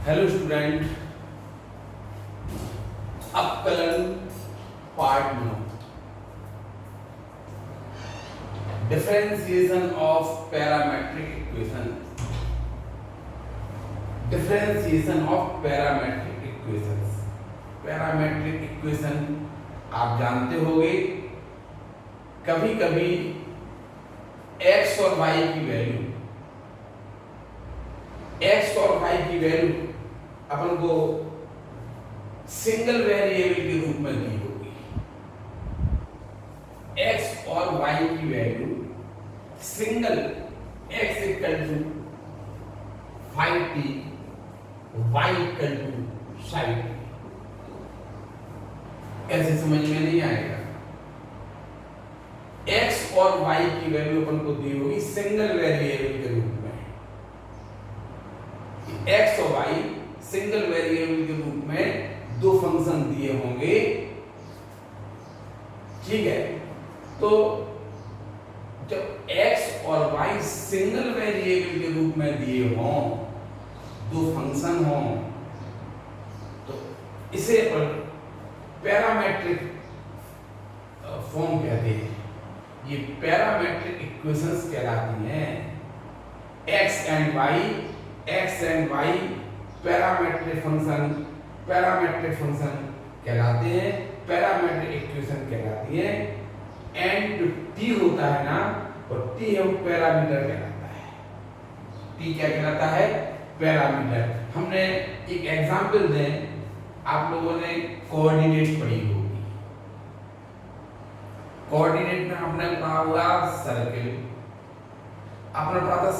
Hello student, अपकलन part 9, differentiation of parametric equation. Differentiation of parametric equations. Parametric equation आप जानते होंगे, कभी कभी x और y की वैल्यू अपन को सिंगल वेरिएबल के रूप में दी होगी। x और y की value single x equal to 5t, y equal to psi t। ऐसे समझ में नहीं आएगा। x और y की वैल्यू अपन को दी होगी सिंगल वेरिएबल के रूप में। x और y सिंगल वेरिएबल के रूप में दो फंक्शन दिए होंगे, ठीक है। तो जब x और y सिंगल वेरिएबल के रूप में दिए हों, दो फंक्शन हों, तो इसे अपन पैरामेट्रिक फॉर्म कहते हैं। ये पैरामेट्रिक इक्वेशंस कहलाती हैं। x and y parametric function कहलाते हैं, पैरामेट्रिक इक्वेशन कहलाती है। एंड जो t होता है ना, और t है वो पैरामीटर कहलाता है। t क्या कहलाता है? पैरामीटर। हमने एक एग्जांपल दें, आप लोगों ने कोऑर्डिनेट पढ़ी होगी। कोऑर्डिनेट में हमने पढ़ा हुआ सर्किल। आपने पढ़ा था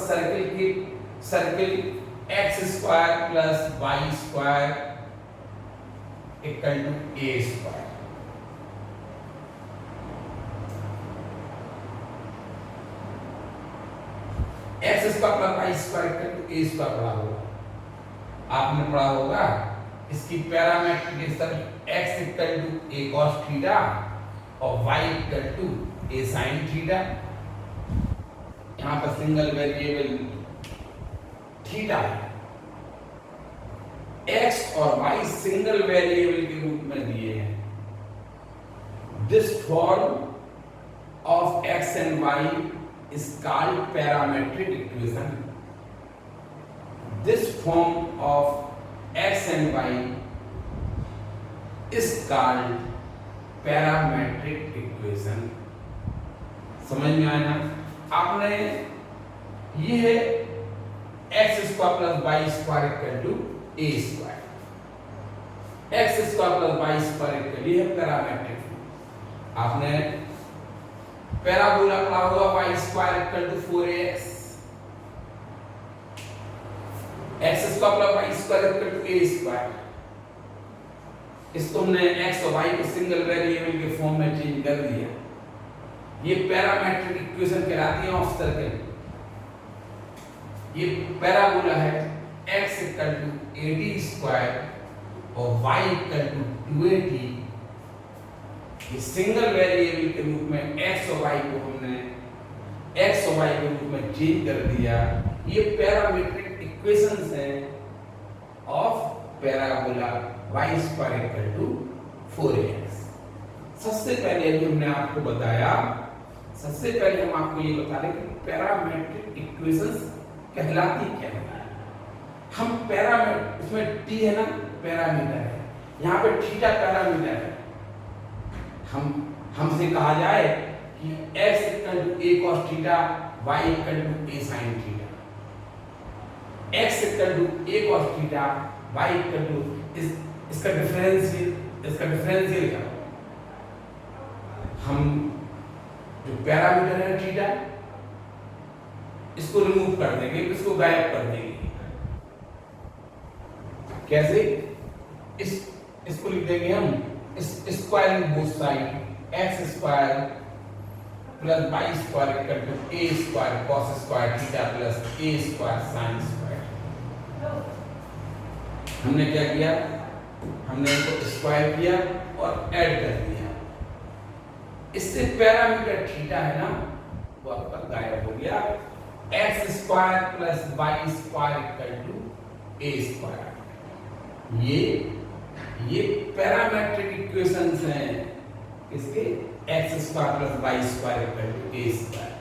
circle x square plus y square equal to a square. x square plus y square equal to a square पढ़ा होगा। आपने पढ़ा होगा इसकी parametric x equal to a cos theta और y equal to a sin theta. यहाँ पर single variable theta है। x और y सिंगल वेरिएबल के रूप में दिए हैं। This form of x and y is called parametric equation. This form of x and y is called parametric equation. समझ में आया ना? आपने ये है x square plus y square equal to a square. x square plus y square equal ये है parametric. आपने पैराबोला पढ़ा हुआ y square equal to 4ax। x square plus y square equal to a square. इसको हमने x और y को single variable के फॉर्म में चेंज कर दिया। ये पैरामेट्रिक इक्वेशन कहलाती है ऑफ सर्किल। ये पैराबोला है, x इक्वल टू 80 स्क्वायर और y इक्वल टू 280। ये सिंगल वेरिएबल के रूप में x और y को हमने x और y के रूप में चेंज कर दिया। ये पैरामेट्रिक इक्वेशंस हैं of parabola y square equal to 4ax। सबसे पहले अभी हमने आपको बताया, सबसे पहले हम आपको ये बता रहे कि पैरामेट्रिक इक्वेशंस कहलाती क्या है। हम पैरामीटर, इसमें t है ना, पैरामीटर है, यहाँ पे थीटा पैरामीटर है। हमसे कहा जाए कि x equal to a cos theta, y equal to a sin theta. x equal to a cos theta, y equal to इसका डिफरेंशियल क्या? हम जो पैरामीटर है थीटा, इसको रिमूव कर देंगे, इसको गायब कर देंगे। कैसे? इसको लिख देंगे हम square both side, x square plus y square equal to a square cos square theta plus a square sin square. हमने क्या किया? हमने इसको स्क्वायर किया और ऐड कर दिया। इससे पैरामीटर थीटा है ना, वो आपका गायब हो गया। x square plus y square equal to a square. ये पैरामेट्रिक इक्वेशंस हैं इसके x square plus y square equal to a square.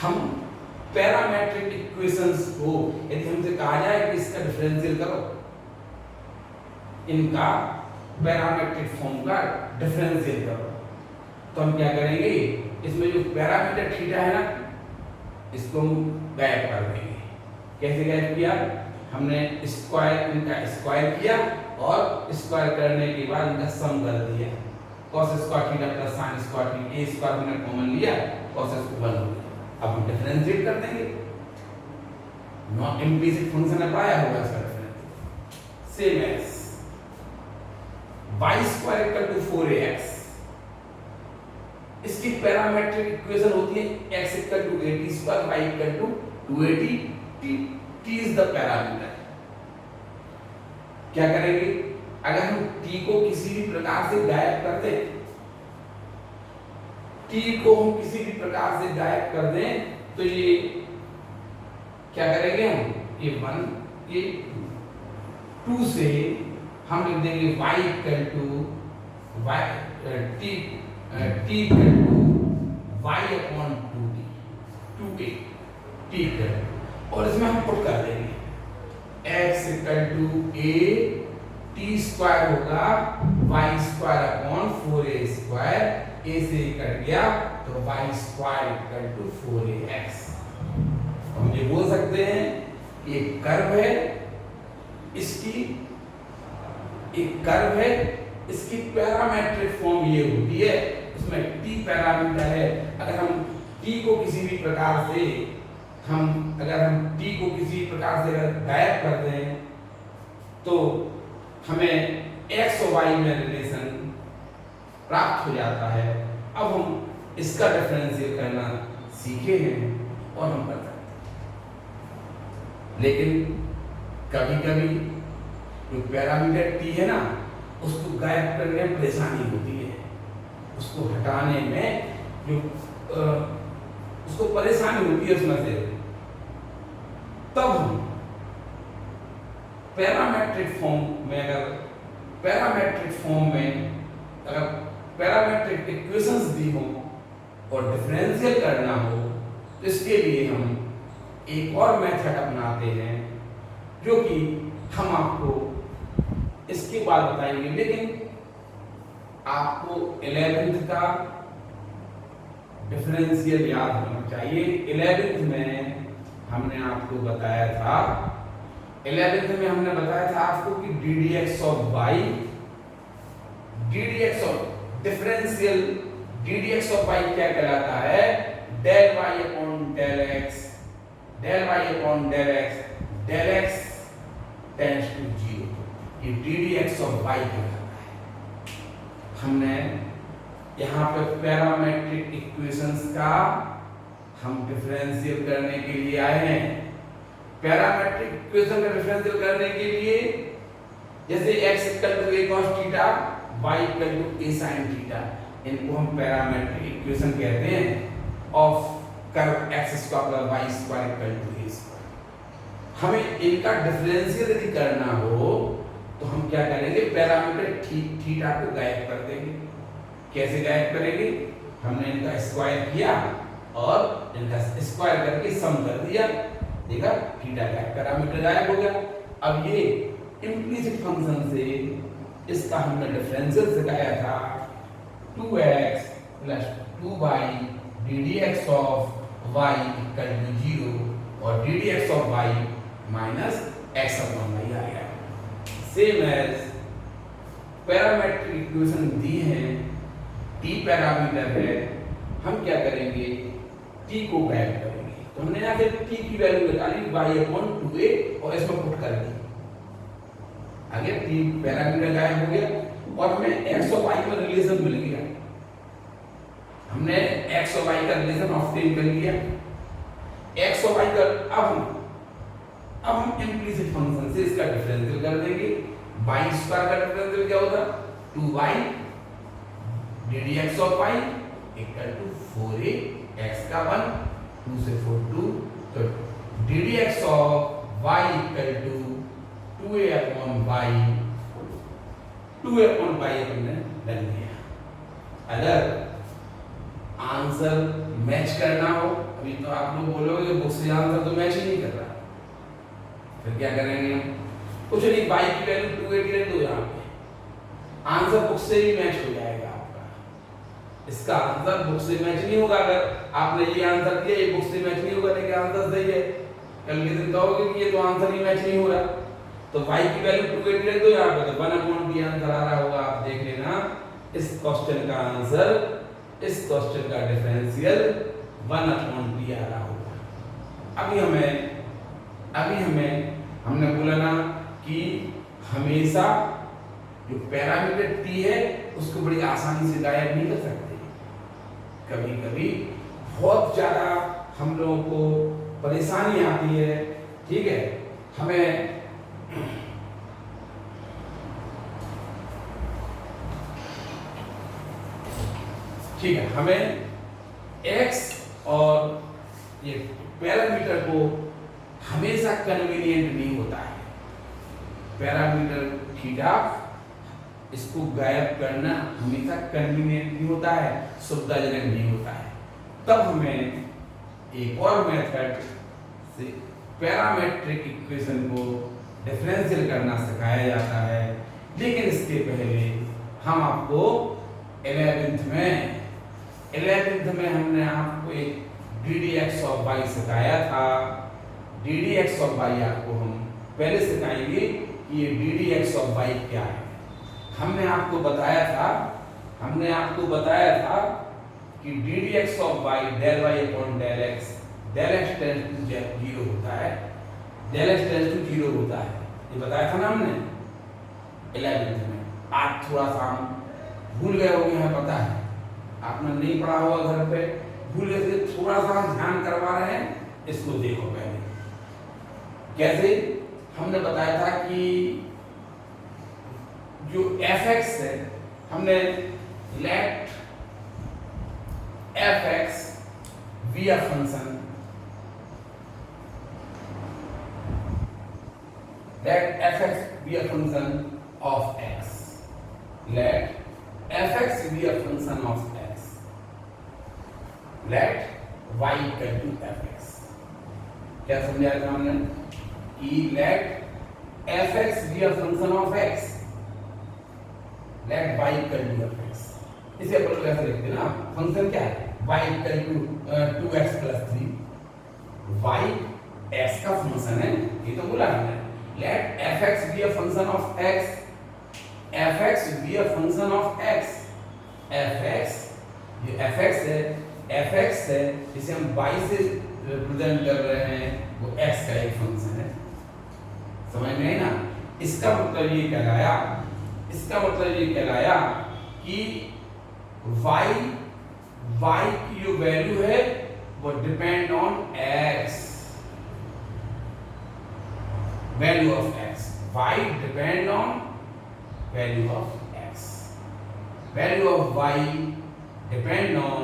हम पैरामेट्रिक इक्वेशंस को यदि हमसे कहा जाए कि इसका डिफरेंशियल करो, इनका पैरामेट्रिक फॉर्म का डिफरेंशियल करो, तो हम क्या करेंगे, इसमें जो पैरामीटर थीटा है ना, इसको हम गायब कर देंगे। कैसे गायब किया, हमने स्क्वायर, इनका स्क्वायर किया और स्क्वायर करने के बाद इनका सम कर दिया। cos square theta plus sin square theta, a square हमने कॉमन लिया, cos स्क्वायर 1 हो गया। अब हम डिफरेंशिएट कर देंगे, नॉन इम्प्लिसिट फंक्शन है, पाया होगा इसका differential. Same as y square equal to 4ax, इसकी पैरामेट्रिक इक्वेशन होती है x equal to 80 square, y equal to 280, t is the parameter. क्या करेंगे, अगर हम t को किसी भी प्रकार से गायब कर दें, t को हम किसी भी प्रकार से गायब कर दें, तो ये क्या करेंगे, हम ये 1 ये 2 से हम लिख देंगे y equal to y t equal to y upon 2t 2a t equal, और इसमें हम पुट कर देंगे x equal to a t square होगा y square upon 4a square, a से कट गया तो y square equal to 4ax। हम ये बोल सकते हैं ये कर्व है, इसकी एक कर्व है, इसकी पैरामेट्रिक फॉर्म ये होती है, इसमें t पैरामीटर है। अगर हम t को किसी भी प्रकार से गायब कर दें तो हमें x और y में रिलेशन प्राप्त हो जाता है। अब हम इसका डिफरेंशियल करना सीखे हैं और हम कर सकते हैं, लेकिन कभी-कभी जो पैरामीटर t है ना, उसको गायब करने में परेशानी होती है, उसको हटाने में जो उसको परेशानी होती है उसमें से, तब हम पैरामेट्रिक फॉर्म में अगर पैरामेट्रिक इक्वेशंस दी हो और डिफरेंशियल करना हो, तो इसके लिए हम एक और मेथड अपनाते हैं, जो कि हम आपको इसके बाद बताएंगे। लेकिन आपको 11th का डिफरेंशियल याद होना चाहिए। 11th में हमने आपको बताया था, 11th में हमने बताया था आपको कि ddx of y, ddx of differential ddx of y क्या कहलाता है, del y upon del x, del y upon del x, del x tends to 0, ये ddx ऑफ y कहलाता है। हमने यहाँ पे पैरामेट्रिक इक्वेशंस का हम डिफरेंशियल करने के लिए आए हैं। पैरामेट्रिक इक्वेशन का डिफरेंशियल करने के लिए, जैसे x equal to a cos theta, y equal to a sin theta, इनको हम पैरामेट्रिक इक्वेशन कहते हैं of curve x square plus y square equal to a square. हमें इनका डिफरेंशियल यदि करना हो तो हम क्या करेंगे, पैरामीटर थीटा को गायब कर देंगे। कैसे गायब करेंगे, हमने इनका स्क्वायर किया और इनका स्क्वायर करके सम कर दिया, देखा थीटा का पैरामीटर गायब हो गया। अब ये इम्प्लिसिट फंक्शन से इसका हमने डिफरेंशियल सिखाया था, 2x plus 2y ddx of y equal to 0 और ddx of y minus x upon y आ गया। सेम एज पैरामेट्रिक इक्वेशन दी है, t पैरामीटर है, हम क्या करेंगे, t को गायब करेंगे। तो हमने यहाँ से t की वैल्यू निकाली y अपॉन 2a और इसमें पुट कर दी, आगे t पैरामीटर गायब हो गया और हमें x और y का रिलेशन मिल गया। हमने x और y का रिलेशन ऑब्टेन कर लिया। x और y का अब हम इम्प्लिसिट फंक्शन से इसका डिफरेंशियल कर देंगे। y स्क्वायर का डिफरेंशियल क्या होगा, 2y ddx of y equal to 4a, x का 1, 2 से 4 2, तो ddx of y equal to 2a upon y 2/y हमने रख दिया। अगर आंसर मैच करना हो, अभी तो आप लोग बोलोगे बुक से आंसर तो मैच ही नहीं कर रहा, फिर क्या करेंगे हम? कुछ नहीं, y की वैल्यू 280 रख दो यहाँ पे, आंसर बुक से ही मैच हो जाएगा आपका। इसका आंसर बुक से मैच नहीं होगा। अगर आपने ये आंसर दिया, ये बुक से मैच नहीं होगा, लेकिन आंसर सही है, कल के दिन कहोगे कि ये तो आंसर ही मैच नहीं हो रहा। तो y की वैल्यू 280 रख दो यहाँ पे, तो 1/b आंसर आ रहा होगा। आप देख लेना, इस क्वेश्चन का आंसर, इस क्वेश्चन का डिफरेंशियल 1/b आ रहा होगा। अभी हमें हमने बोला ना कि हमेशा जो पैरामीटर t है उसको बड़ी आसानी से गायब नहीं कर सकते। कभी कभी बहुत ज्यादा हम लोगों को परेशानी आती है, ठीक है, हमें ठीक है, हमें x और ये पैरामीटर को हमेशा कन्वीनियंट नहीं होता है। पैरामीटर थीटा, इसको गायब करना हमेशा कन्वीनियंट नहीं होता है, सुविधाजनक नहीं होता है। तब हमें एक और मेथड से पैरामेट्रिक इक्वेशन को डिफरेंशियल करना सिखाया जाता है। लेकिन इसके पहले हम आपको 11th में हमने आपको एक ddx ऑफ y सिखाया था। ddx ऑफ y आपको हम पहले सिखाएंगे कि ये ddx ऑफ y क्या है। हमने आपको बताया था कि ddx of y del y upon del x tends to 0 होता है, del x tends to 0 होता है। ये बताया था ना हमने 11th में। आज थोड़ा सा हम भूल गए होंगे, हमें पता है, आपने नहीं पढ़ा होगा घर पे, भूल गए, थोड़ा सा ध्यान करवा रहे हैं, इसको देखो पहले। कैसे? हमने बताया था कि जो fx है, हमने let fx be a function, let fx be a function of x, let fx be a function of x, let y equal to fx। क्या समझाया था हमने कि let fx be a function of x, let y equal to fx। इसे अपन कैसे लिखते हैं ना, फंक्शन क्या है, y equal to 2x plus 3, y x का फंक्शन है, ये तो बोला हमने। let fx be a function of x, fx be a function of x, fx, ये fx है, इसे हम y से रिप्रेजेंट कर रहे हैं, वो x का एक फंक्शन है। समझ में आई ना? इसका मतलब ये कहलाया कि y की जो वैल्यू है वो depend on x, value of x, y depend on value of x, value of y depend on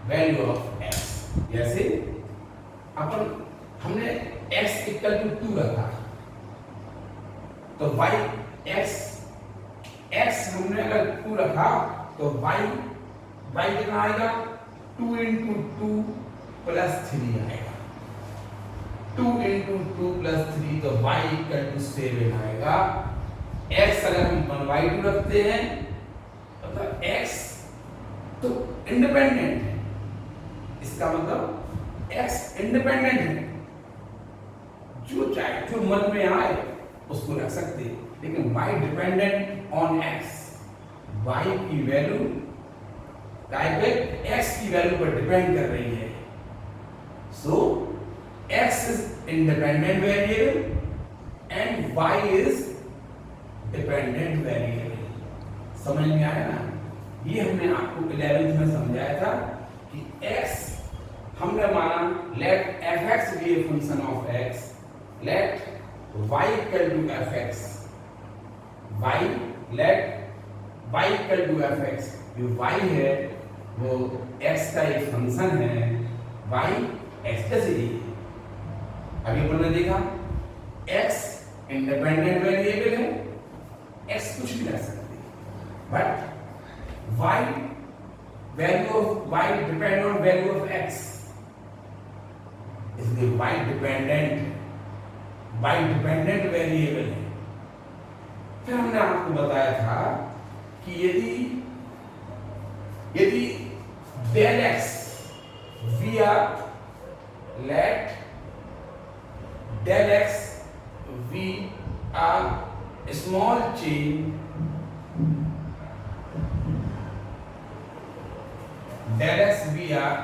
value of x। जैसे हमने x इक्वल टू 2 रखा, तो y x हमने अगर 2 रखा तो y कितना आएगा, 2 into 2 plus 3 आएगा, 2 into 2 plus 3, तो y equal to 7 आएगा। x अगर हम 1/2 रखते हैं तो x तो इंडिपेंडेंट है, इसका मतलब x इंडिपेंडेंट है, जो चाहे जो मन में आए उसको रख सकते हैं। लेकिन y dependent on x, y की वैल्यू x की वैल्यू पर डिपेंड कर रही है। सो x is independent variable and y is dependent variable. समझ में आया ना? ये हमने आपको 11th में समझाया था कि x हमने माना let fx be a function of x, let y equal to fx, let y equal to fx, जो y है वो x का एक फंक्शन है, y x का सीधी है। अभी अपन ने देखा x इंडिपेंडेंट वेरिएबल है, x कुछ भी रख सकते हैं, but y value of y depend on value of x, इसलिए y डिपेंडेंट वेरिएबल है। फिर हमने आपको बताया था कि यदि del x we are let del x we are small change del x we are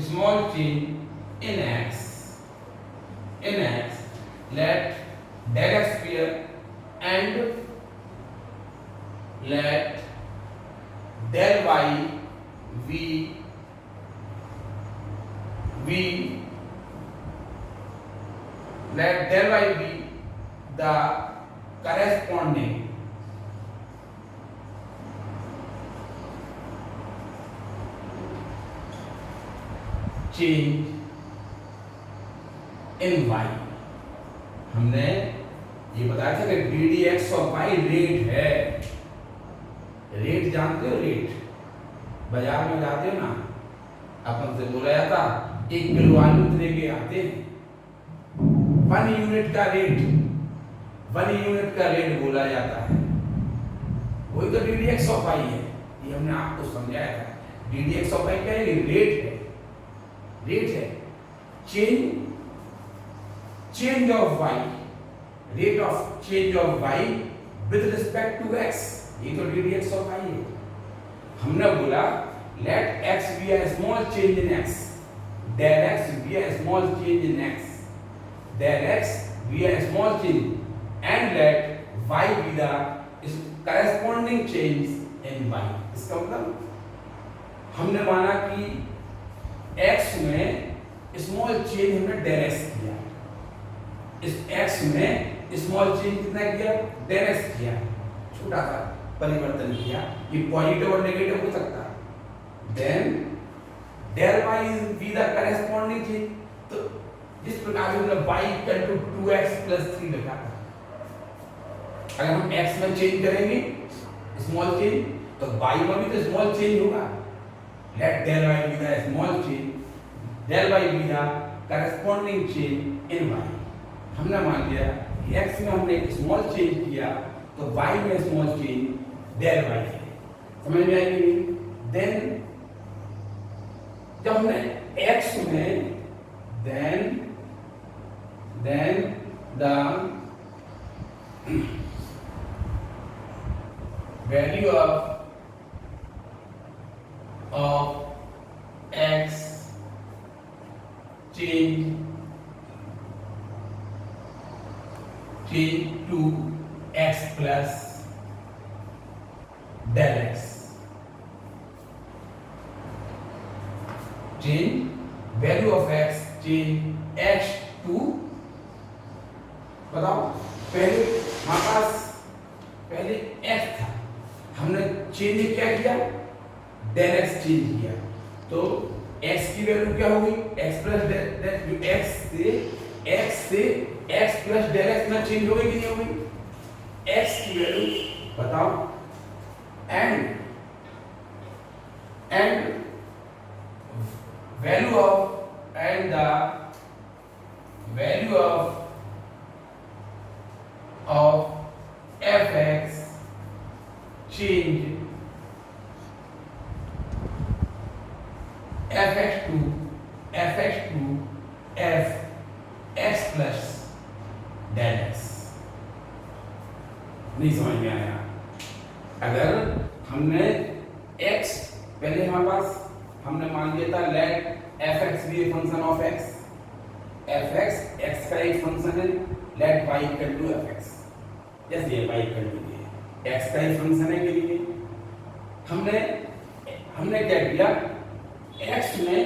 small change in x let del x appear and let del y we let del y be the corresponding change in y। हमने ये बताया था कि d d x और Y rate है। Rate जानते हो? Rate बाजार में जाते हो ना, अपन से बोला जाता 1 किलो आलू इतने के आते हैं, 1 यूनिट का रेट बोला जाता है। वही तो d d x of y है। ये हमने आपको समझाया था। D d x of y क्या है? रेट है। Change of y, rate of change of y with respect to x, ये तो d d x of y है। हमने बोला let x be a small change in x, del x be a small change in x, del x be a small change and let y be the corresponding change in y। इसका मतलब हमने माना कि x में small change हमने del x किया, इस x में स्मॉल चेंज कितना किया? del x किया, छोटा सा परिवर्तन किया। ये पॉजिटिव और नेगेटिव हो सकता है। Then del y is be the corresponding change। तो जिस प्रकार से हमने y equal to 2x plus 3 लिखा था, अगर हम x में चेंज करेंगे स्मॉल चेंज, तो y में भी तो स्मॉल चेंज होगा। Let del y be the small change, del y be the corresponding change in y। हमने मान लिया कि x में हमने एक स्मॉल चेंज किया, तो y में स्मॉल चेंज del y है। समझ में आएगी? Then जब हमने x में then the value of x change to x plus del x, change value of x change x to, बताओ पहले हमारे पास पहले x था, हमने चेंज क्या किया? del x चेंज किया, तो x की वैल्यू क्या होगी? x प्लस x से x प्लस del x में चेंज होगी कि नहीं होगी? x की वैल्यू बताओ and value of fx change fx to f x plus del x। नहीं समझ में आया? अगर हमने x पहले हमारे पास हमने मान लिया था let fx be a function of x, fx x का एक फंक्शन है, let y equal to fx, जैसे y equal to x का एक फंक्शन है के लिए हमने क्या किया? x में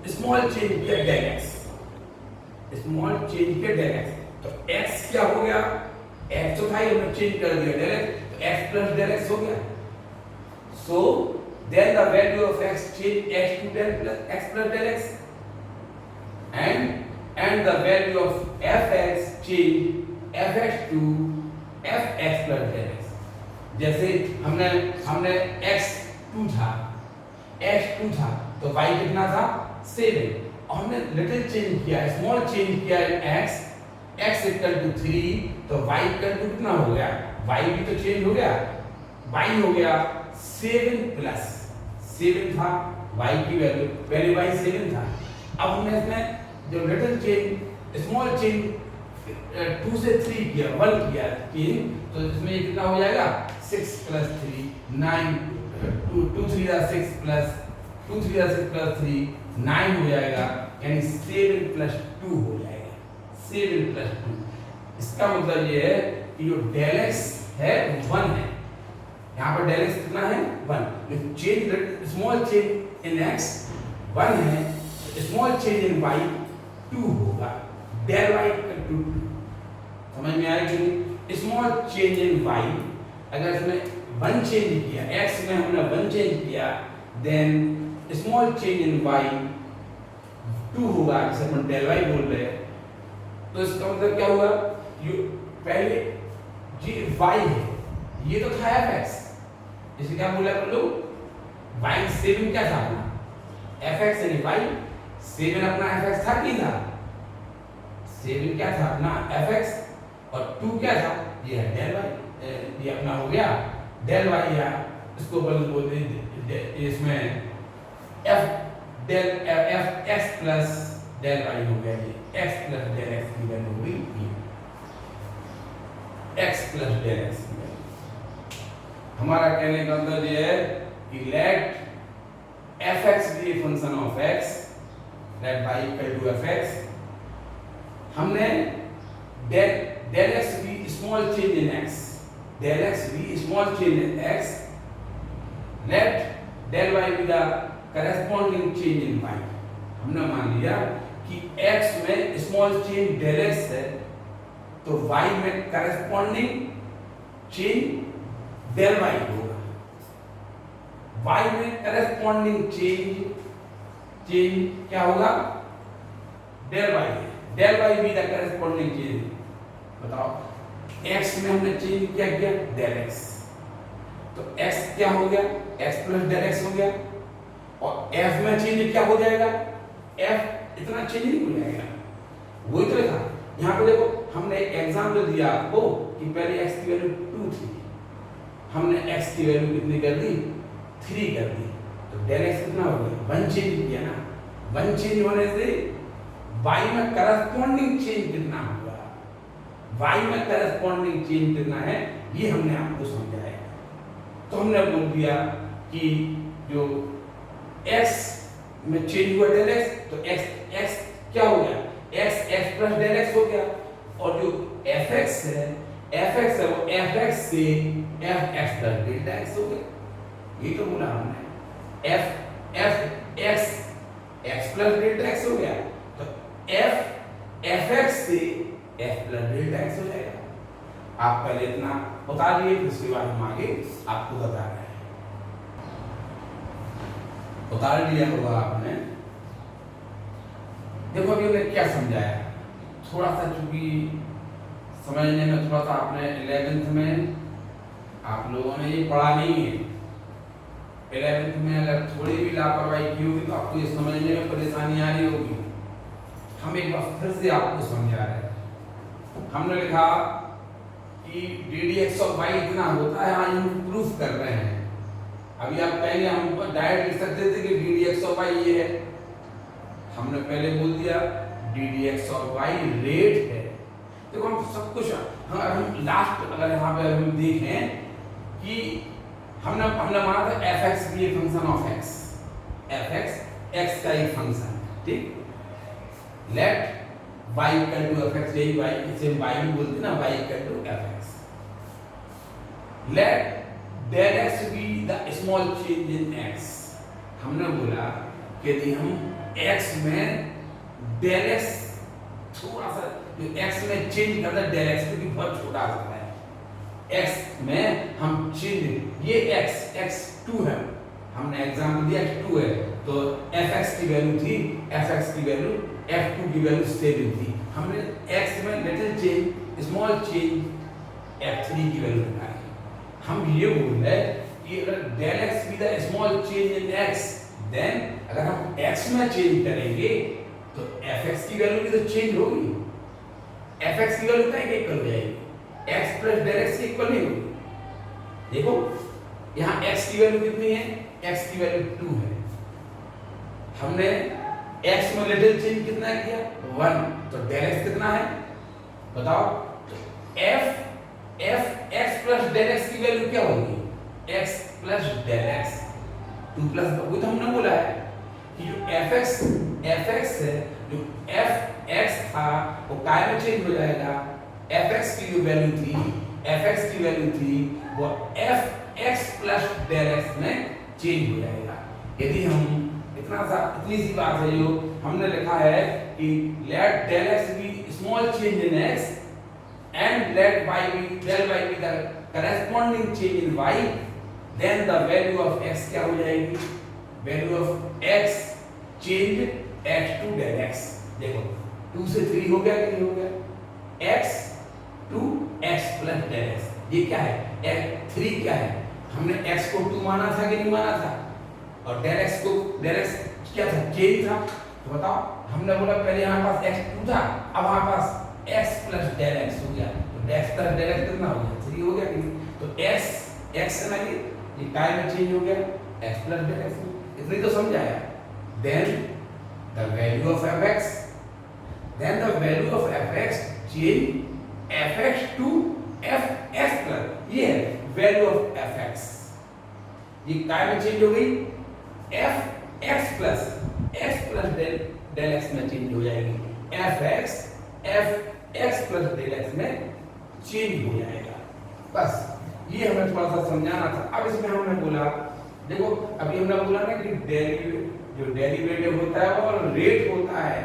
स्मॉल चेंज किया del x, स्मॉल चेंज किया del x, तो x क्या हो गया? x तो था ही, हमने चेंज कर दिया del x, तो x plus del x हो गया। So then the value of x change x to del plus x plus del x, and the value of fx change fx to fx plus del x। जैसे हमने हमने x2 था तो y कितना था 7 और हमने लिटिल चेंज किया स्मॉल चेंज किया x इक्वल टू 3 तो y इक्वल टू कितना हो गया y भी तो चेंज हो गया y हो गया 7 प्लस 7 था y की वैल्यू पहले y 7 था अब हमने इसमें जो लिटिल चेंज स्मॉल चेंज 2 से 3 किया 1 किया तो इसमें ये कितना हो जाएगा 6 प्लस 3 9 2 3 6 प्लस 2 3 6 प्लस 3 9 हो जाएगा यानी 7 प्लस 2 हो जाएगा 7 प्लस 2 इसका मतलब ये है कि जो डेल x है 1 है यहाँ पर डेल x कितना है 1 change small change in x 1 है स्मॉल चेंज इन y 2 होगा डेल y इक्वल टू 2 समझ में आया कि नहीं स्मॉल चेंज इन y अगर इसमें 1 चेंज किया x में हमने 1 चेंज किया then small change in y 2 होगा जिसे हम डेल y बोल रहे हैं तो इसका मतलब क्या हुआ ये पहले जी y है ये तो था fx इसे क्या बोला अपन लोग y 7 क्या था अपना fx यानी y 7 अपना fx था कि था 7 क्या था अपना fx और 2 क्या था ये है डेल y ये अपना हो गया डेल y या इसको बोलते हैं इसमें f del f x plus del y हो गया ये x प्लस डेल x की वैल्यू हो गई x प्लस डेल x की वैल्यू हमारा कहने का मतलब ये है कि let fx be a function of x let y equal to fx हमने डेल x भी स्मॉल चेंज इन x डेल x भी small change in x let del y be the corresponding change in y हमने मान लिया कि x में small change del x है तो y में corresponding चेंज डेल y होगा y में corresponding चेंज क्या होगा डेल y डेल y भी द corresponding चेंज बताओ x में हमने चेंज क्या किया डेल x तो x क्या हो गया x प्लस डेल x हो गया और f में चेंज क्या हो जाएगा f इतना चेंज नहीं हो जाएगा वही तो था यहाँ पे देखो हमने एग्जाम्पल दिया आपको कि पहले x की वैल्यू 2 थी हमने x की वैल्यू कितनी कर दी 3 कर दी तो डेल x कितना हो गया 1 चेंज किया ना 1 चेंज होने से y में करस्पॉन्डिंग चेंज कितना होगा y में करस्पॉन्डिंग चेंज कितना है ये हमने आपको समझाया तो हमने बोल दिया कि जो x में चेंज हुआ डेल x तो x क्या हो गया x प्लस डेल x हो गया और जो fx है वो fx से fx प्लस डेल्टा x हो गया ये तो बोला हमने x प्लस डेल्टा x हो गया तो fx से f प्लस डेल्टा x हो जाएगा आप पहले इतना बता दिए फिर उसके बाद हम आगे आपको बता रहे हैं बता दिया होगा आपने देखो अभी हमने क्या समझाया थोड़ा सा चूंकि समझने में थोड़ा सा आपने 11th में आप लोगों ने ये पढ़ा नहीं है 11th में अगर थोड़ी भी लापरवाही की होगी तो आपको ये समझने में परेशानी आ रही होगी हम एक बार फिर से आपको समझा रहे हैं हमने लिखा कि ddx ऑफ y इतना होता है आज हम प्रूफ कर रहे हैं अभी आप पहले हम डायरेक्ट लिख सकते थे कि ddx ऑफ y ये है हमने पहले बोल दिया ddx ऑफ y रेट है देखो हम सब कुछ हम लास्ट अगर यहाँ पे हम देखें कि हमने माना था fx भी एक function of x fx x का एक फंक्शन है ठीक let y equal to fx यही y इसे y भी बोलते ना y equal to fx let del x be the small change in x हमने बोला कि यदि हम x में डेल x थोड़ा सा जो x में चेंज करता है डेल x क्योंकि बहुत छोटा होता है x में हम चेंज ये x 2 है हमने एग्जांपल दिया x 2 है तो fx की वैल्यू थी fx की वैल्यू f2 की वैल्यू 7 थी हमने x में little change small change f3 की वैल्यू निकाली हम ये बोल रहे हैं कि अगर del x with a small change in x, then अगर हम एक्स में चेंज करेंगे तो एफ एक्स की वैल्यू भी तो चेंज होगी। एफ एक्स की वैल्यू क्या इक्वल हो जाएगी, एक्स प्लस डेल एक्स के इक्वल नहीं होगी। देखो यहाँ एक्स की वैल्यू कितनी है, एक्स की वैल्यू 2 है। हमने एक्स में लिटिल चेंज कितना किया 1, तो डेल एक्स कितना है बताओ। तो f x plus del x की वैल्यू क्या होगी, x plus del x 2 plus, वो तो हमने बोला है कि जो एफ एक्स है, जो एफ एक्स था वो काय में चेंज हो जाएगा, एफ एक्स की जो वैल्यू थी वो f x plus del x में चेंज हो जाएगा। यदि हम इतनी सी बात है जो हमने लिखा है कि let del x be small change in x and let y be del y be the corresponding change in y, then the value of x क्या हो जाएगी, value of x change x to del x. देखो 2 से 3 हो गया कि नहीं हो गया, x to x plus del x. ये क्या है, 3 क्या है, हमने एक्स को 2 माना था कि नहीं माना था, और डेल एक्स क्या था, चेंज था। तो बताओ, हमने बोला पहले हमारे पास x2 था, अब हमारे पास x प्लस डेल एक्स हो गया, तो x प्लस डेल एक्स कितना हो गया, 3 हो गया कि नहीं। तो x है ना, ये टाइम में चेंज हो गया x प्लस डेल एक्स, इतनी तो समझ आया। Then the value of fx, then the value of fx change fx to fx plus, ये है वैल्यू ऑफ fx, ये टाइम में चेंज हो गई, fx प्लस डेल एक्स में चेंज हो जाएगी, fx प्लस डेल एक्स में चेंज हो जाएगा। बस ये हमें थोड़ा सा समझाना था। अब इसमें हमने बोला, देखो अभी हमने बोला ना कि डेरिवेटिव होता है और रेट होता है,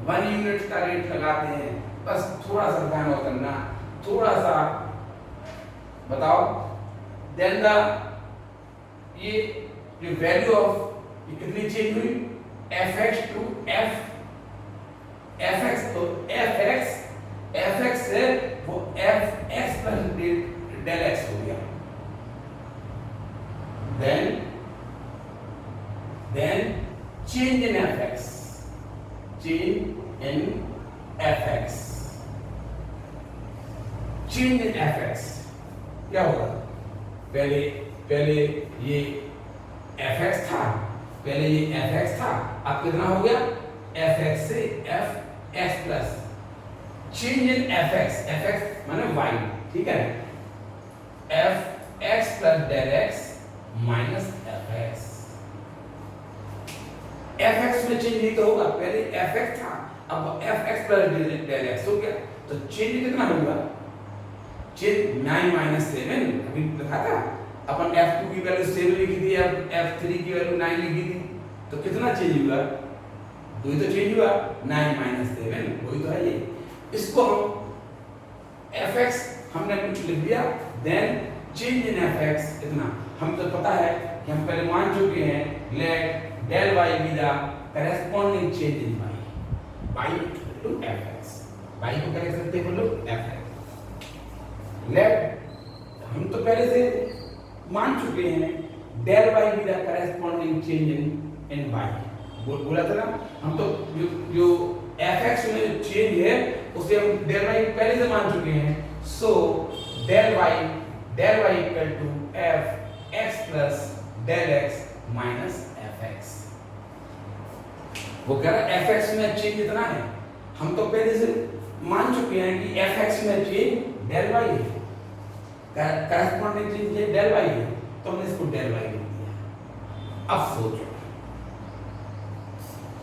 1 यूनिट का रेट लगाते हैं। बस थोड़ा सा ध्यान करना, थोड़ा सा बताओ। देन द ये जो वैल्यू ऑफ ये कितनी चेंज हुई, fx टू fx, तो fx है वो fx प्लस डेल एक्स हो गया। Then change in fx, change in fx क्या होगा, पहले ये fx था, अब कितना हो गया, fx से fx plus change in fx माने y, ठीक है, fx plus del x minus fx। fx में चेंज नहीं तो होगा, पहले fx था, अब fx प्लस डेल एक्स हो गया, तो चेंज कितना होगा, चेंज 9 माइनस 7 अभी लिखा था अपन, f2 की वैल्यू 7 लिखी थी, f3 की वैल्यू 9 लिखी थी, तो कितना चेंज हुआ, 2 तो चेंज हुआ, 9 माइनस 7 वही तो है ये। इसको fx हमने लिख दिया, देन चेंज इन fx इतना, हम तो पता है कि हम पहले मान चुके हैं, let del y be the corresponding change in y to fx, y को क्या लिख सकते हैं बोलो, fx। लेट हम तो पहले से मान चुके हैं, del y be the corresponding change in y, बोला था ना हम, तो जो fx में जो चेंज है उसे हम डेल y पहले से मान चुके हैं। So del y equal to fx plus del x minus fx। वो कह रहा fx में चेंज इतना है, हम तो पहले से मान चुके हैं कि fx में चेंज डेल y है, करस्पॉन्डिंग चेंज है डेल y है, तो हमने इसको डेल y लिख दिया। अब सोचो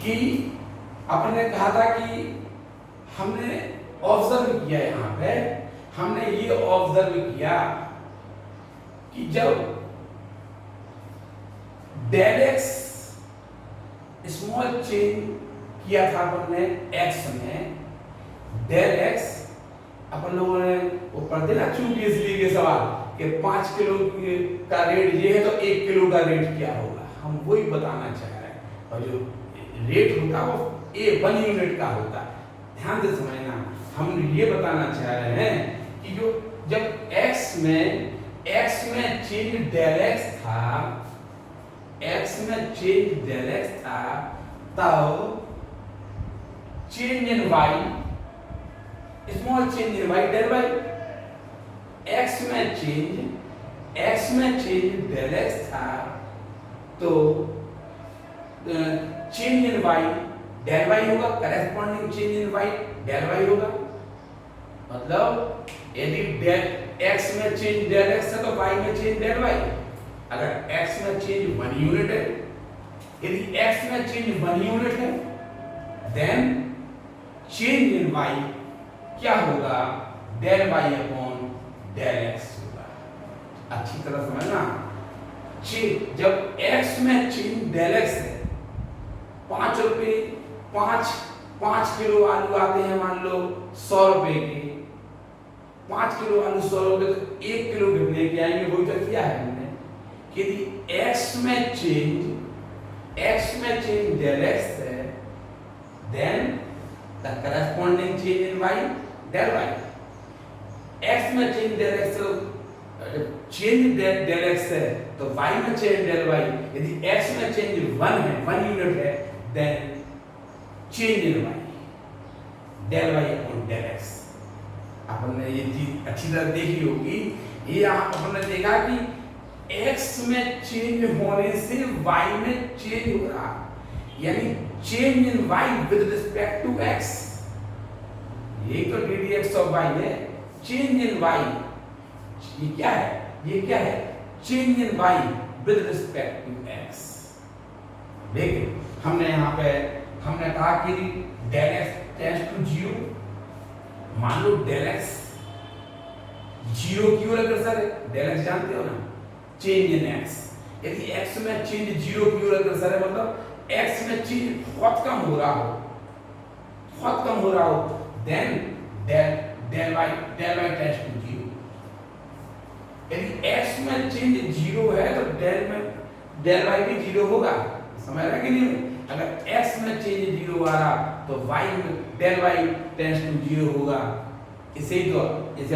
कि आपने कहा था कि हमने ऑब्जर्व किया, यहाँ पे हमने ये ऑब्जर्व किया कि जब डेल एक्स स्मॉल चेंज किया था अपन ने एक्स में, डेल एक्स अपन लोगों ने वो पढ़ते ना, चूंकि इसलिए ये सवाल कि 5 किलो का रेट ये है तो 1 किलो का रेट क्या होगा, हम वही बताना चाह रहे हैं। और जो रेट होता है वो 1 यूनिट का होता है, ध्यान से समझना। हम ये बताना चाह रहे हैं कि जो जब x में x में चेंज डेल x था, x में चेंज डेल x था, तब change in y, small change in y del y, x में चेंज डेल x था, तो change in y del y होगा, corresponding change in y del y होगा। मतलब यदि डेल x में चेंज डेल x है तो y में चेंज डेल y। अगर x में चेंज 1 यूनिट है, यदि x में चेंज 1 यूनिट है, देन चेंज इन y क्या होगा, del y upon del x होगा। अच्छी तरह समझना, जब x में चेंज डेल x है, 5 रुपए 5 किलो आलू आते हैं मान लो 100 रुपए के, 5 किलो आलू 100 रुपए, तो 1 किलो कितने के आएंगे, वही तो किया है हमने कि यदि x में चेंज डेल x है, then the corresponding change in y del y। x में चेंज डेल x तो चेंज डेल x है तो y में चेंज डेल y। यदि x में चेंज 1 है, 1 यूनिट है, then change in y del y upon del x। आपने ये चीज अच्छी तरह देखी होगी। ये आपने देखा कि x में चेंज होने से y में चेंज हो रहा, यानी change in y with respect to x। ये तो ddx ऑफ y है, चेंज इन y ये क्या है, ये क्या है, change in y with respect to x। देखिए हमने यहाँ पे हमने कहा कि डेल x टेंड्स टू 0, मान लो डेल x 0 क्यों लग सर, डेल x जानते हो ना, चेंज इन x। यदि x में चेंज 0 क्यों लग सर है, मतलब x में चेंज बहुत कम हो रहा हो, then del y tends to 0। यदि x में चेंज 0 है तो डेल y भी 0 होगा, समझ रहे कि नहीं। अगर x में चेंज 0 आ रहा तो y में डेल y टेंड्स टू 0 होगा। इसे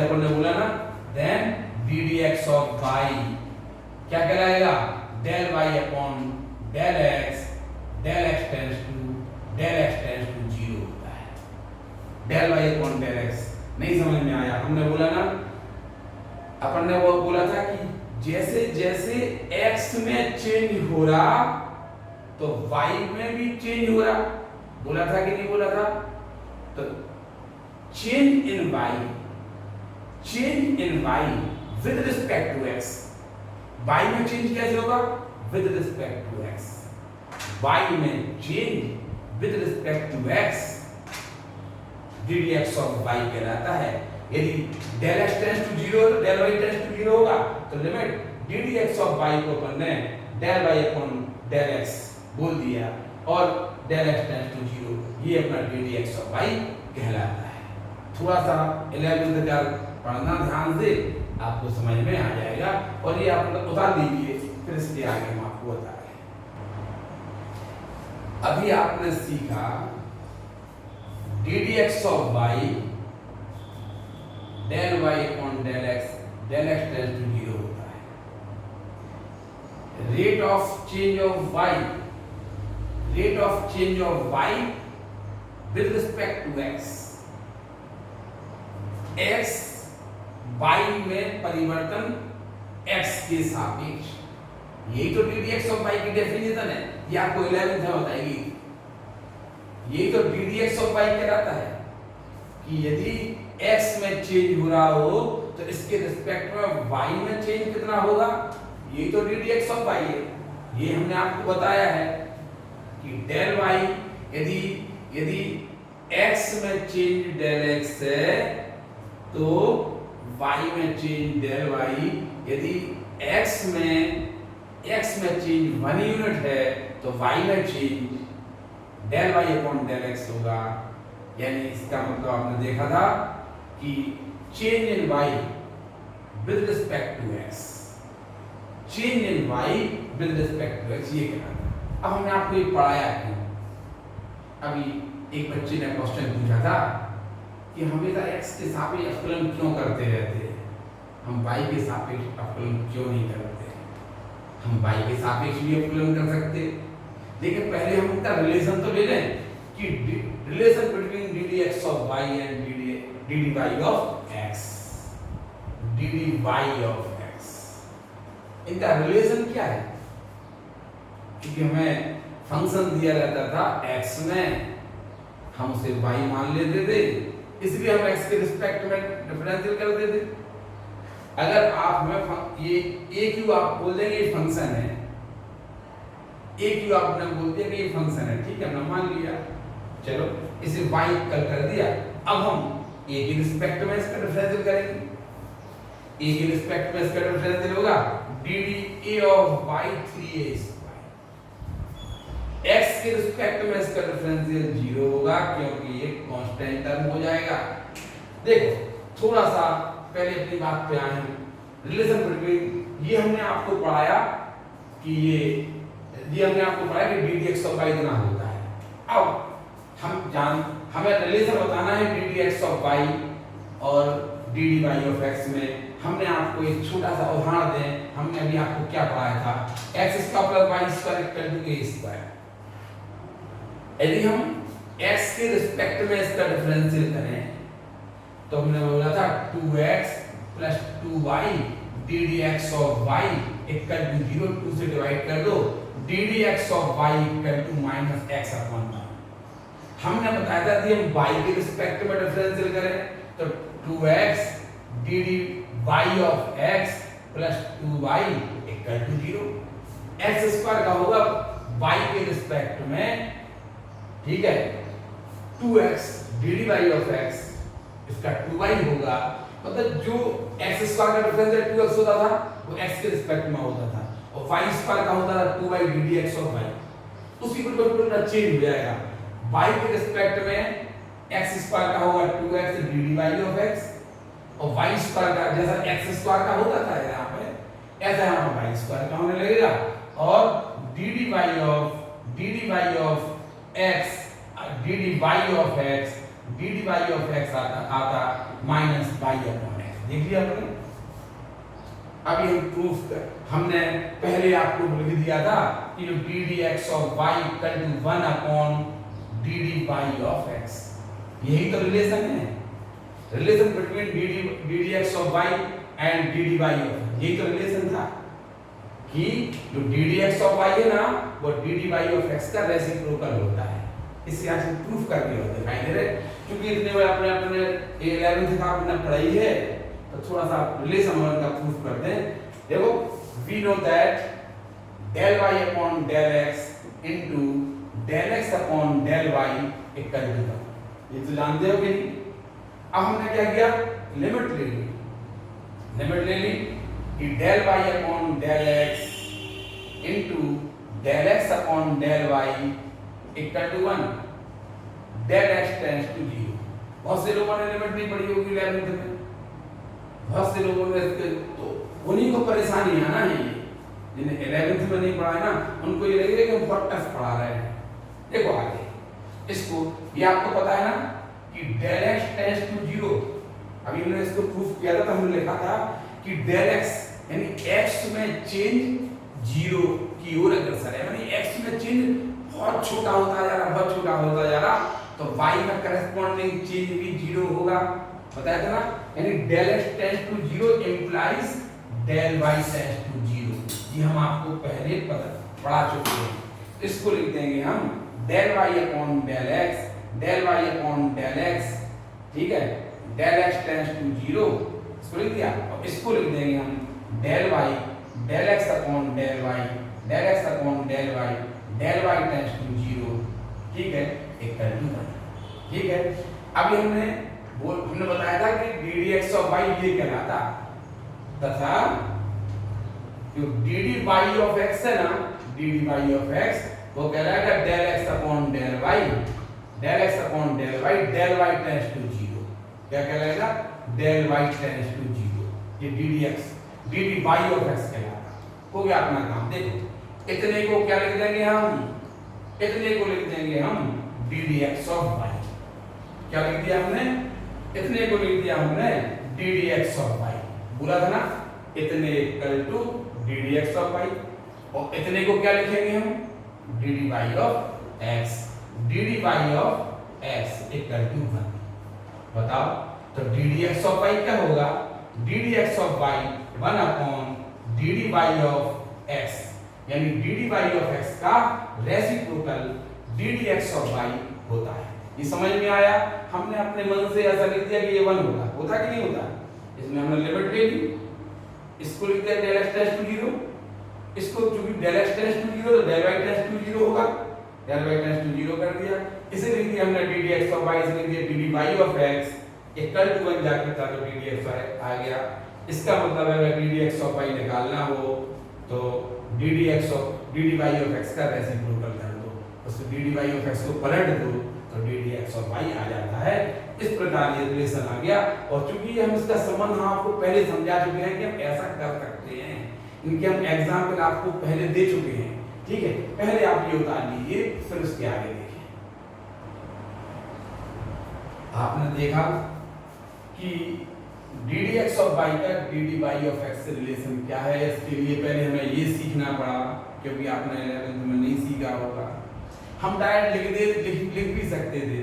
अपन ने बोला ना, देन ddx ऑफ y क्या कहलाएगा, del y upon del x tends to 0 होता है। Del y upon del x नहीं समझ में आया, हमने बोला ना, अपन ने वो बोला था कि जैसे जैसे x में चेंज हो रहा तो y में भी चेंज हो रहा, बोला था कि नहीं बोला था। तो change in y with respect to x, y में चेंज कैसे होगा, with respect to x। y में change with respect to x ddx of y कहलाता है। यदि डेल x टेंड्स टू 0 तो डेल y टेंड्स टू 0 होगा, तो लिमिट ddx ऑफ y को अपन ने del y upon del x बोल दिया, और डेल x टेंड्स टू 0, ये अपना ddx ऑफ y कहलाता है। थोड़ा सा 11th का पढ़ना ध्यान से, आपको समझ में आ जाएगा, और ये आप उतार लीजिए, फिर इसके आगे हम आपको बता रहे हैं। अभी आपने सीखा ddx of y del y upon del x tends to 0 होता है। Rate of change of y with respect to x, x y में परिवर्तन x के सापेक्ष, यही तो ddx ऑफ y की डेफिनेशन है, ये आपको 11th में बताएगी। यही तो ddx ऑफ y कहलाता है कि यदि x में चेंज हो रहा हो तो इसके रिस्पेक्ट में y में चेंज कितना होगा, यही तो ddx ऑफ y है। ये हमने आपको बताया है कि डेल y, यदि x में चेंज डेल x है तो y में चेंज डेल y, यदि x में चेंज 1 यूनिट है तो y में change del y upon del x होगा। यानी इसका मतलब आपने देखा था कि change in y with respect to x, change in y with respect to x, ये कहना। अब हमने आपको ये पढ़ाया है। अभी एक बच्चे ने क्वेश्चन पूछा था कि हमेशा x के सापेक्ष अवकलन क्यों करते रहते हैं, हम y के सापेक्ष अवकलन क्यों नहीं करते? हम y के सापेक्ष भी अवकलन कर सकते, लेकिन पहले हम उनका रिलेशन तो ले लें कि relation between d d x of y and d d y of x, d d y of x, इनका रिलेशन क्या है? क्योंकि हमें फंक्शन दिया रहता था x में, हम उसे y मान लेते थे, इसलिए हम x के रिस्पेक्ट में डिफरेंशियल कर देते। अगर आप हमें ये a क्यू आप बोल देंगे ये फंक्शन है, a क्यू आपने बोल दिया कि ये फंक्शन है, ठीक है, हमने मान लिया, चलो इसे y कर दिया। अब हम a के रिस्पेक्ट में इसका डिफरेंशियल करेंगे, a के रिस्पेक्ट में इसका डिफरेंशियल होगा d D a of y 3a, x के रिस्पेक्ट में इसका डिफरेंशियल 0 होगा क्योंकि ये कांस्टेंट टर्म हो जाएगा। देखो थोड़ा सा पहले अपनी बात पे आए हैं, रिलेशन बिटवीन, ये हमने आपको पढ़ाया कि ये हमने आपको पढ़ाया कि d d x of y इतना होता है। अब हमें रिलेशन बताना है d d x of y और d d y of x में। हमने आपको एक छोटा सा उदाहरण दें, हमने अभी आपको क्या पढ़ाया था, x square plus y square equal to a square. यदि हम x के रिस्पेक्ट में इसका डिफरेंशियल करें तो हमने बोला था 2x plus 2y ddx of y equal to 0, 2 से डिवाइड कर दो, ddx of y equal to minus x upon 1। हमने बताया था कि हम y के रिस्पेक्ट में डिफरेंशियल करें तो 2x dy of x plus 2y equal to 0, x square का होगा y के रिस्पेक्ट में, ठीक है, 2x d y of x, इसका 2y होगा, मतलब जो x स्क्वायर का डिफरेंशियल 2x होता था वो x के रिस्पेक्ट में होता था, और y स्क्वायर का होता था 2y ddx ऑफ y, उसकी बिल्कुल चेंज हो जाएगा, y के रिस्पेक्ट में x स्क्वायर का होगा 2x d y of x, और y स्क्वायर का जैसा x स्क्वायर का होता था यहाँ पे, ऐसा यहाँ पर y स्क्वायर का होने लगेगा, और d y of x d d y of x आता माइनस वाई अपॉन x। देख लिया आपने? अभी हम प्रूफ कर, हमने पहले आपको लिख दिया था कि d d x of y equal to 1 upon d d y of x, यही तो रिलेशन है, relation between d d x of y and d d y of, यही तो रिलेशन था कि जो d d x of y है ना वो d d y of x का रेसिप्रोकल होता है। इसे आज हम प्रूफ करके और दिखाई दे रहे, क्योंकि इतने बार अपने 11th का आपने पढ़ाई है तो थोड़ा सा रिलेशन का प्रूफ करते हैं। देखो we know that del y upon del x into del x upon del y equal to 1, ये तो जानते हो कि नहीं। अब हमने क्या किया, लिमिट ले ली कि del y upon del x into del x upon del y equal to 1, del x tends to 0। बहुत से लोगों ने लिमिट नहीं पढ़ी होगी 11th में, बहुत से लोगों ने, तो उन्हीं को परेशानी है ना, ये जिन्हें 11th में नहीं पढ़ा है ना उनको ये लगेगा कि हम बहुत टफ पढ़ा रहे हैं। देखो आगे इसको, ये आपको पता है ना कि del x टेंड्स टू 0, अभी हमने इसको प्रूफ किया था तो हमने लिखा था कि del x यानी x में चेंज 0 की ओर अग्रसर है, यानी x में चेंज बहुत छोटा होता जा रहा, तो y में करस्पॉन्डिंग चेंज भी 0 होगा, बताया था ना, यानी del x tends to 0 implies del y tends to 0, ये हम आपको पहले पढ़ा चुके हैं। इसको लिख देंगे हम del y upon del x, ठीक है, del x टेंड्स टू 0, इसको लिख दिया, और इसको लिख देंगे हम del x upon del y tends to 0, ठीक है, इक्वल टू 1, ठीक है। अभी हमने बताया था कि ddx ऑफ y ये कहलाता, तथा जो डी वाई ऑफ x है ना, डी वाई ऑफ x वो कहलाएगा del x upon del y del y tends to 0, क्या कहलाएगा, del y टेंड्स टू 0, ये डी वाई ऑफ x कहलाएगा। हो गया अपना काम। देखो इतने को क्या लिख देंगे हम, इतने को लिख देंगे हम ddx ऑफ y, क्या लिख दिया हमने, इतने को लिख दिया हमने ddx ऑफ y। बोला था ना, इतने equal to d d x of y, और इतने को क्या लिखेंगे हम, d d y of x, d d y of x equal to 1। बताओ, तो d d x of y क्या होगा, d d x of y 1 upon d d y of x, यानी d d y of x का reciprocal d d x of y होता है। ये समझ में आया? हमने अपने मन से ऐसा लिख दिया कि ये 1 होता कि नहीं होता, इसमें हमने लिमिट ले ली, इसको लिख दिया del x टेंड्स टू 0, इसको चूंकि del x टेंड्स टू 0 तो del y टेंड्स टू 0 होगा, del y टेंड्स टू 0 कर दिया, इसे लिख दिया हमने d d x of y, इसे लिख दिया d d y of x equal to 1 जाके था तो डी डी एक्स आ गया। इसका मतलब है अगर d d x of y निकालना हो तो d d x of d d y of x का रेसिप्रोकल कर दो, उसको d d y of x को पलट दो तो d d x of y आ जाता है। इस प्रकार ये रिलेशन आ गया, और चूंकि हम इसका संबंध आपको पहले समझा चुके हैं कि हम ऐसा कर सकते हैं, इनके हम एग्जाम्पल आपको पहले दे चुके हैं, ठीक है। पहले आप ये उतार लीजिए, फिर उसके आगे देखिए। आपने देखा कि d d x of y का d d y of x से रिलेशन क्या है। इसके लिए पहले हमें ये सीखना पड़ा, क्योंकि आपने 11th में नहीं सीखा होगा। हम डायरेक्ट लिख भी सकते थे,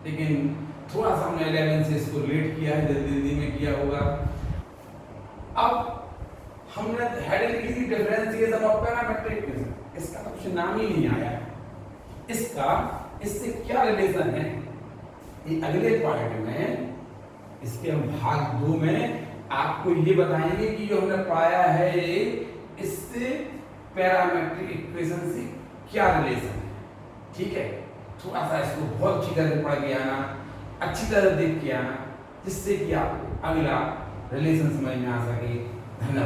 लेकिन थोड़ा सा हमने 11th से इसको लेट किया है, जल्दी में किया होगा। अब हमने हेड लिखी थी डिफरेंशिएशन ऑफ पैरामीट्रिक इक्वेशन, इसका तो कुछ नाम ही नहीं आया। इसका इससे क्या रिलेशन है, ये अगले पार्ट में, इसके हम भाग 2 में आपको ये बताएंगे कि जो हमने पाया है ये इससे पैरामीट्रिक इक्वेशन से क्या रिलेशन है, ठीक है। थोड़ा सा इसको बहुत अच्छी तरह पढ़ के आना, अच्छी तरह देख के आना, जिससे कि आपको अगला रिलेशन समझ में आ सके। धन्यवाद।